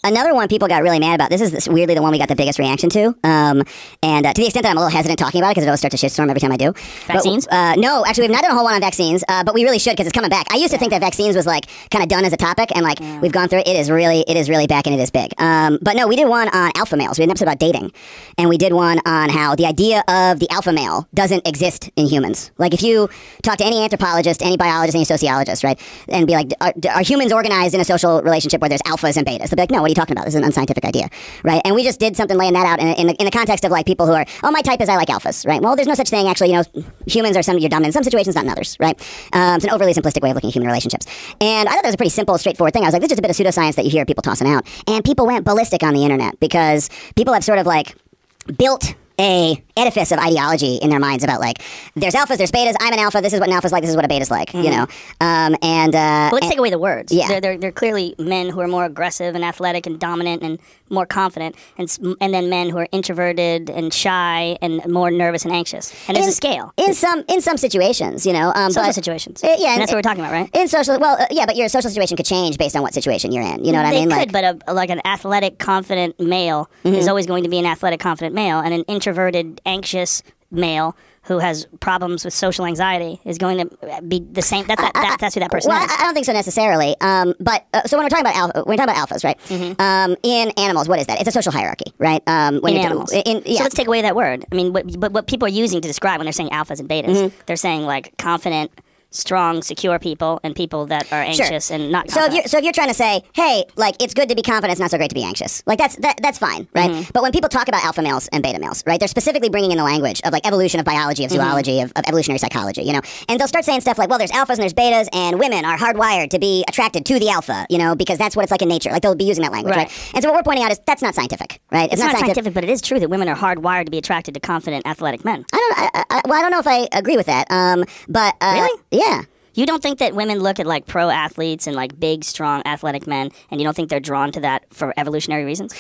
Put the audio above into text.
Another one people got really mad about. This is weirdly the one we got the biggest reaction to. And to the extent that I'm a little hesitant talking about it because it always starts a shitstorm every time I do. Vaccines? No, actually, we've not done a whole one on vaccines, but we really should because it's coming back. I used to think that vaccines was like kind of done as a topic, and like we've gone through it. It is really back and it is big. But no, we did one on alpha males. We did an episode about dating, and we did one on how the idea of the alpha male doesn't exist in humans. Like if you talk to any anthropologist, any biologist, any sociologist, right, and be like, are humans organized in a social relationship where there's alphas and betas? They'll be like, no, what are you talking about? This is an unscientific idea, right? And we just did something laying that out in the context of like people who are, oh, my type is I like alphas, right? Well, there's no such thing actually. You know, humans are you're dumb in some situations, not in others, right? It's an overly simplistic way of looking at human relationships. And I thought that was a pretty simple, straightforward thing. I was like, this is just a bit of pseudoscience that you hear people tossing out, and people went ballistic on the internet because people have sort of like built a edifice of ideology in their minds about like there's alphas, there's betas. I'm an alpha. This is what an alpha's like. This is what a beta's like. You know, well, let's take away the words. Yeah, they're clearly men who are more aggressive and athletic and dominant and more confident, and then men who are introverted and shy and more nervous and anxious. And there's a scale in some situations. You know, social situations. Yeah, and that's what we're talking about, right? In social, well, yeah, but your social situation could change based on what situation you're in. You know what I mean? They could, but like an athletic, confident male is always going to be an athletic, confident male, and an introverted, anxious male who has problems with social anxiety is going to be the same. That's who that person is. I don't think so necessarily. But so when we're talking about alphas, right? In animals, what is that? It's a social hierarchy, right? In animals. So let's take away that word. I mean, what people are using to describe when they're saying alphas and betas, they're saying like confident, strong, secure people and people that are anxious and not confident. So if you're trying to say, hey, like it's good to be confident, it's not so great to be anxious. Like that's fine, right? But when people talk about alpha males and beta males, right, they're specifically bringing in the language of like evolution, of biology, of zoology, of evolutionary psychology, you know. And they'll start saying stuff like, well, there's alphas and there's betas, and women are hardwired to be attracted to the alpha, you know, because that's what it's like in nature. Like they'll be using that language, right? And so what we're pointing out is that's not scientific, right? It's not scientific, but it is true that women are hardwired to be attracted to confident, athletic men. I don't know if I agree with that. But really? Yeah. You don't think that women look at like pro athletes and like big, strong, athletic men, and you don't think they're drawn to that for evolutionary reasons?